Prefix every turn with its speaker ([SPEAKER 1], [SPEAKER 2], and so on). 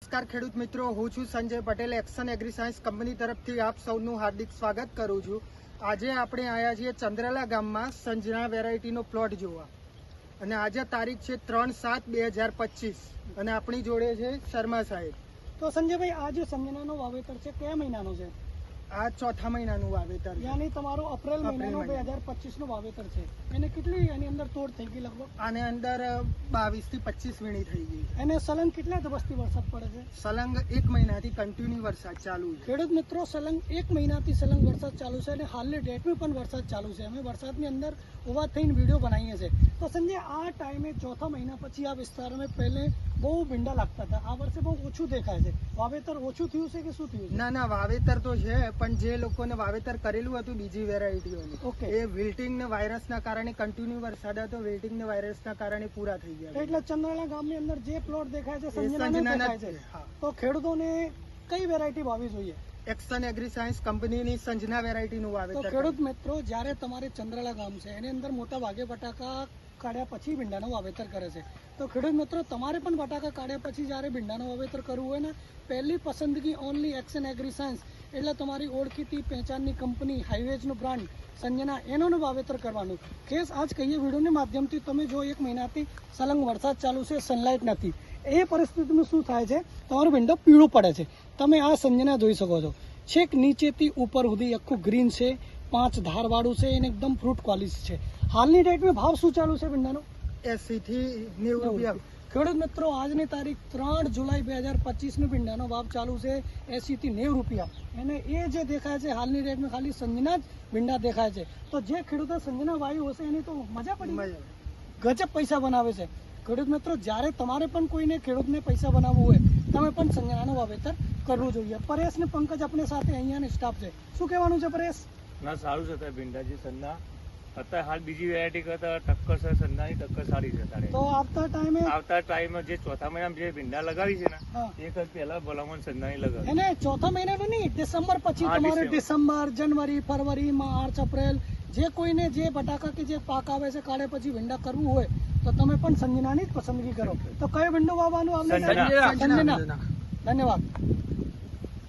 [SPEAKER 1] નમસ્કાર ખેડૂત મિત્રો, હું છું Sanjay Patel. Action agri science company તરફથી આપ સૌનું હાર્દિક સ્વાગત કરું છું. આજે આપણે આવ્યા છીએ ચંદ્રલા ગામમાં સંજના વેરાયટીનો પ્લોટ જોવા, અને આજે તારીખ છે 3/7/2025 અને આપણી જોડે છે શર્મા સાહેબ.
[SPEAKER 2] તો સંજયભાઈ, આ જે સંજનાનો વાવેતર છે કયા મહિનાનો છે?
[SPEAKER 1] આ ચોથા મહિનાનું વાવેતર છે.
[SPEAKER 2] યાની તમારો એપ્રિલ મહિનાનો 2025 નું વાવેતર છે. એને કેટલી એની અંદર તોડ થઈ ગઈ? લગભગ
[SPEAKER 1] આને અંદર 22 થી 25 વીણી થઈ ગઈ.
[SPEAKER 2] એને સલંગ કેટલા દિવસથી વરસાદ પડે છે?
[SPEAKER 1] સલંગ 1 મહિનાથી કન્ટિન્યુ વરસાદ ચાલુ છે.
[SPEAKER 2] ખેડૂત મિત્રો, સલંગ 1 મહિનાથી સલંગ વરસાદ ચાલુ છે અને હાલની ડેટમાં પણ વરસાદ ચાલુ છે. અમે વરસાદની અંદર ઉભા થઈને વિડીયો બનાવીએ છીએ. તો સંજય, આ ટાઈમે ચોથા મહિના પછી આ વિસ્તારમાં પહેલે બહુ ભીંડા લાગતા હતા. આ વર્ષે બહુ ઓછું દેખાય છે. વાવેતર ઓછું થયું છે કે શું થયું છે?
[SPEAKER 1] ના, વાવેતર તો છે, પણ જે લોકોને વાવેતર કરેલું હતું બીજી વેરાયટીઓનું, એ વિલ્ટિંગ ને વાયરસના કારણે કન્ટિન્યુ વરસાદ હતો. વિલ્ટિંગ ને વાયરસના કારણે પૂરા થઈ ગયા.
[SPEAKER 2] એટલે ચંદ્રાલા ગામની અંદર જે પ્લોટ દેખાય છે સંજનાનો દેખાય છે. તો ખેડૂતોને કઈ વેરાયટી વાવવી જોઈએ?
[SPEAKER 1] એક્શન એગ્રી સાયન્સ કંપનીની સંજના વેરાયટીનું
[SPEAKER 2] તો
[SPEAKER 1] વાવેતર.
[SPEAKER 2] ખેડૂત મિત્રો, જ્યારે તમારે ચંદ્રાલા ગામ છે એની અંદર મોટા ભાગે બટાકા કાઢ્યા પછી ભીંડાનું વાવેતર કરે છે. તો ખેડૂત મિત્રો, તમારે પણ બટાકા કાઢ્યા પછી જ્યારે ભીંડાનું વાવેતર કરવું હોય ને, પહેલી પસંદગી ઓનલી એક્શન એગ્રી સાયન્સ, એટલે તમારી ઓળખીતી પહેચાનની કંપની, હાઈવેજનું બ્રાન્ડ સંજના, એનું વાવેતર કરવાનું. કેસ આજ કહીએ વિડીયોના માધ્યમથી, તમે જો 1 મહિનાથી સલંગ વરસાદ ચાલુ છે, સનલાઇટ નથી, એ પરિસ્થિતિમાં શું થાય છે, તમારો ભીંડો પીળું પડે છે. તમે આ સંજના જોઈ શકો છો, છેક નીચેથી ઉપર સુધી આખું ગ્રીન છે, 5 ધારવાળું છે અને એકદમ ફ્રૂટ ક્વોલિટી છે. હાલની ડેટમાં ભાવ શું ચાલુ છે ભીંડાનો?
[SPEAKER 1] 80 થી 90 રૂપિયા.
[SPEAKER 2] ખેડૂત મિત્રો, આજની તારીખ 3 જુલાઈ 2025 નું ભીંડાનો ભાવ ચાલુ છે 80 થી 90 રૂપિયા. અને એ જે દેખાય છે હાલની ડેટમાં ખાલી સંજના જ ભીંડા દેખાય છે. તો જે ખેડૂતો સંજના વાયુ હશે એની તો મજા પડી, ગજબ પૈસા બનાવે છે. ખેડૂત મિત્રો, જ્યારે તમારે પણ કોઈને ખેડૂતને પૈસા બનાવવું હોય, તમે પણ સંજનાનું વાવેતર કરવું જોઈએ. પરેશ ને પંકજ આપણી સાથે અહીંયાનો સ્ટાફ છે. શું કહેવાનું છે પરેશ?
[SPEAKER 3] ના, સારું છે ભીંડાજી. સંજના અત્યારે હાલ બીજી વેરાયટી કરતા ટક્કર છે, સંજનાની ટક્કર સારી છે.
[SPEAKER 2] તો આવતા ટાઈમે
[SPEAKER 3] જે ચોથા મહિનામાં જે ભીંડા લગાવી છે ને, એક પહેલા ભલામણ સંજનાની લગાવી.
[SPEAKER 2] એને ચોથા મહિનાનું નહીં, ડિસેમ્બર પછી તમારે ડિસેમ્બર, જાન્યુઆરી, ફરવરી, માર્ચ, એપ્રિલ, જે કોઈને જે બટાકા કે જે પાક આવે છે કાઢે પછી ભીંડા કરવું હોય તો તમે પણ સંજનાની જ પસંદગી કરો. તો કયો ભીંડો વાવવાનું? સંજના. ધન્યવાદ.